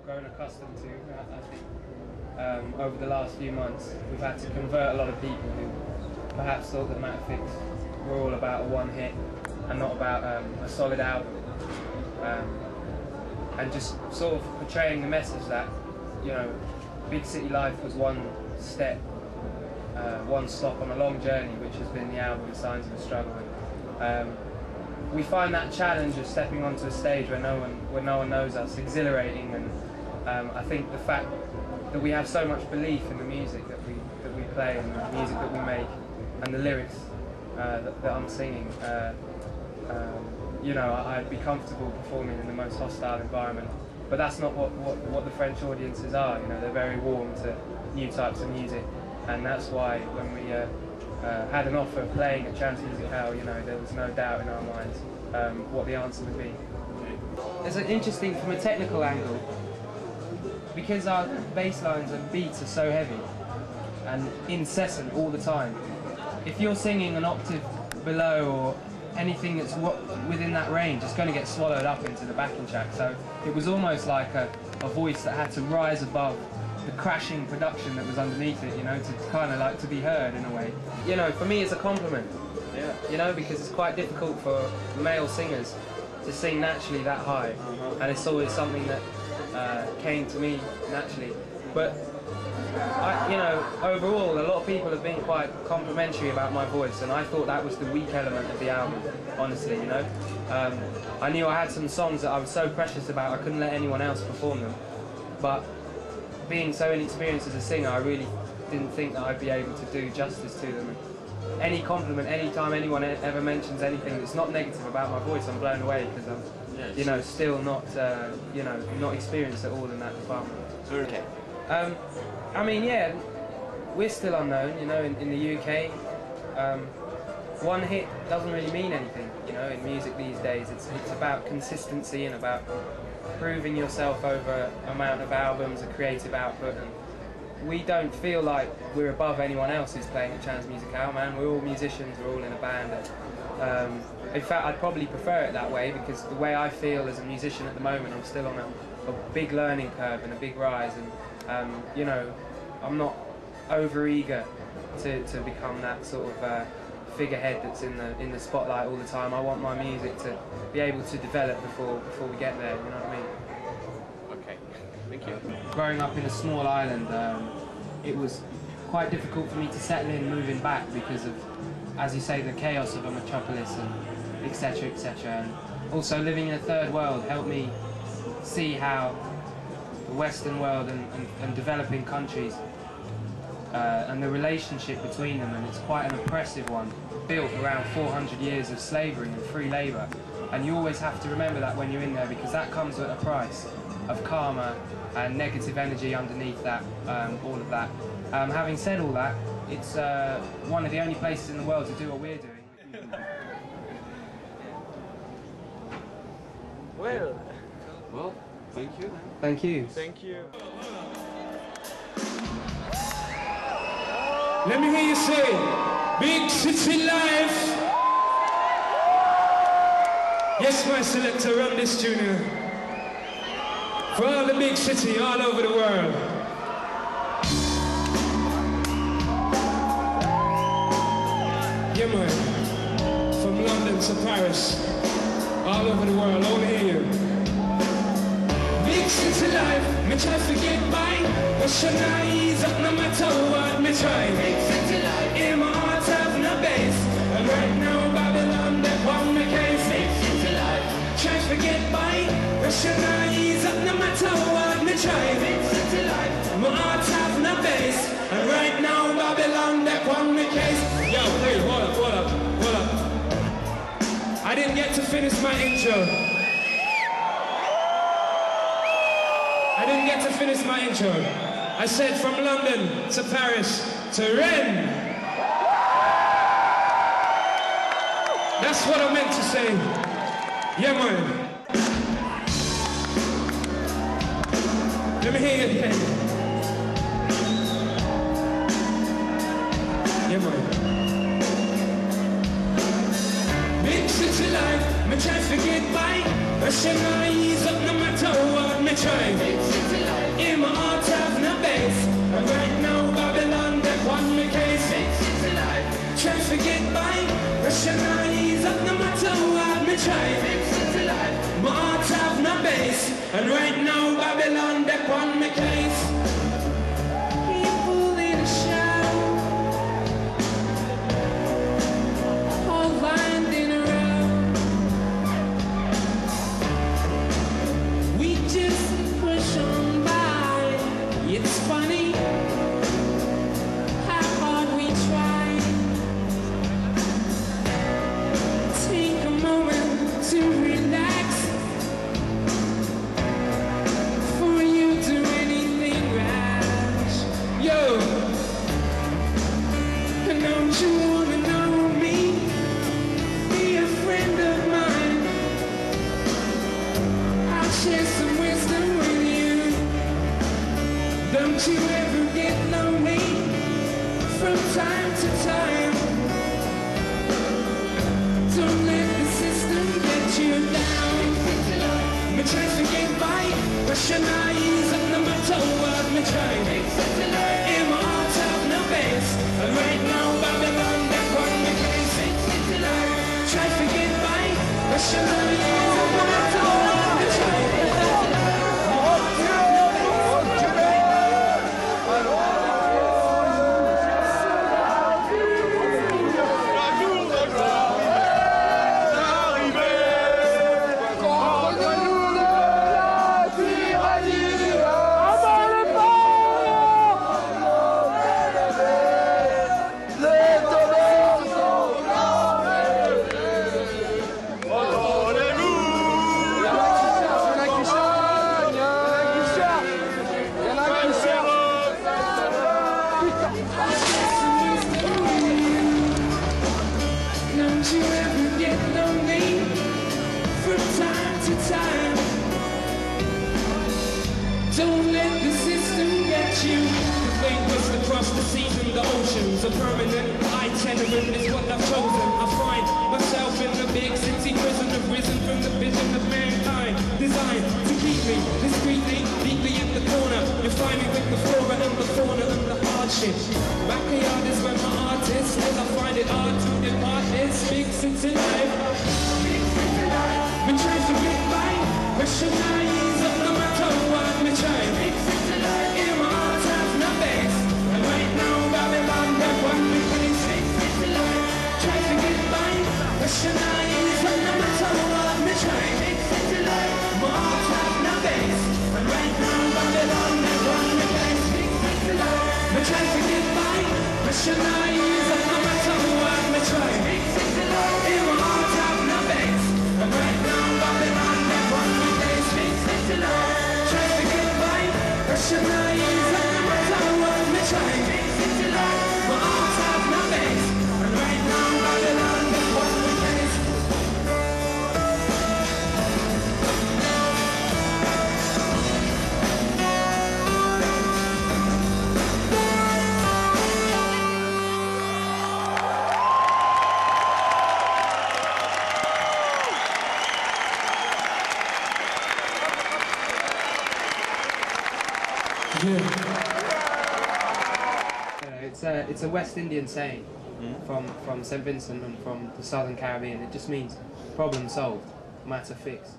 grown accustomed to. I think over the last few months we've had to convert a lot of people who perhaps thought that Mattafix were all about a one hit and not about a solid album, and just sort of portraying the message that, you know, big city life was one step, one stop on a long journey, which has been the album Signs of a Struggle. We find that challenge of stepping onto a stage where no one knows us exhilarating, and I think the fact that we have so much belief in the music that we play and the music that we make and the lyrics that I'm singing, you know, I'd be comfortable performing in the most hostile environment. But that's not what the French audiences are. You know, they're very warm to new types of music, and that's why when we had an offer of playing at Transmusicales, you know, there was no doubt in our minds what the answer would be. It's interesting from a technical angle, because our bass lines and beats are so heavy and incessant all the time. If you're singing an octave below or anything that's within that range, it's going to get swallowed up into the backing track. So it was almost like a voice that had to rise above the crashing production that was underneath it, you know, to kind of like to be heard in a way. You know, for me it's a compliment, you know, because it's quite difficult for male singers to sing naturally that high, and it's always something that came to me naturally. But you know, overall, a lot of people have been quite complimentary about my voice, and I thought that was the weak element of the album, honestly, you know. I knew I had some songs that I was so precious about I couldn't let anyone else perform them, but being so inexperienced as a singer, I really didn't think that I'd be able to do justice to them. Any compliment, any time anyone ever mentions anything that's not negative about my voice, I'm blown away, because I'm, you know, still not, you know, not experienced at all in that department. Okay. I mean, yeah, we're still unknown, you know, in the UK. One hit doesn't really mean anything, you know, in music these days. It's about consistency and about proving yourself over an amount of albums, a creative output. And we don't feel like we're above anyone else who's playing at Transmusicales, man. We're all musicians, we're all in a band. In fact, I'd probably prefer it that way, because the way I feel as a musician at the moment, I'm still on a big learning curve and a big rise, and you know, I'm not over eager to become that sort of figurehead that's in the spotlight all the time. I want my music to be able to develop before we get there, you know what I mean? Okay, thank you. Growing up in a small island, it was quite difficult for me to settle in moving back because of, as you say, the chaos of a metropolis and etc, etc. And also living in a third world helped me see how the Western world and developing countries and the relationship between them, and it's quite an oppressive one, built around 400 years of slavery and free labour. And you always have to remember that when you're in there, because that comes at a price of karma and negative energy underneath that, all of that. Having said all that, it's one of the only places in the world to do what we're doing. Well, thank you. Thank you. Thank you. Let me hear you say, big city life. Yes, my selector, run this tune here. For all the big city all over the world. Yeah, man. From London to Paris, all over the world, I wanna hear you. Big city life, me try to get by, but should not ease up no matter what me try. Big city life, in my heart have no base, and right now Babylon, they want me case. Big city life, try to get by, but should not ease up no matter what me try. Big city life, my heart have no base, and right now Babylon, they want me case. Yo, wait, hold up. I didn't get to finish my intro. I didn't get to finish my intro. I said from London to Paris to Rennes. That's what I meant to say. Yeah, man. Let me hear you again. Yeah, man. Big city life, me try to get by, but she not ease up no matter what me try. Big city try. Fix it to life. My heart have no base, and right now Babylon they on my case. People in a show, all lined in a row. We just push on by. It's funny how hard we try. Take a moment to relax. For you do anything rash. Yo, and don't you wanna know me? Be a friend of mine. I'll share some wisdom with you. Don't you ever get lonely from time to time. Don't let the system get you down. Me try to get by, rationalize, and no matter what me try. In my heart have no base, and right now Babylon they on me case. Try to get by, rationalize, and no matter what me try. Don't you ever get lonely from time to time. Don't let the system get you. The fate was to cross the seas and the oceans. A permanent itinerant is what I've chosen. I find myself in the big city prison. I've risen from the vision of mankind, designed to keep me discreetly, deeply in the corner. You find me with the flora and the fauna and the hardship. Backyard is where my art is. Still I find it hard to depart this big city life. We try to get by, rationalize, and no matter what we try. In my heart have no base, and right now Babylon they want me place. Try to get by, rationalize, and no matter what we try. My heart have no base, and right now Babylon they want me place. We try to get by, rationalize, and no matter what we try. In my heart have no base, and right now Babylon they want me place. Try to get by, rationalize, and no matter what we try. My heart have no base, and right now Babylon they want me place. It's a West Indian saying from St. Vincent and from the Southern Caribbean. It just means problem solved, matter fixed.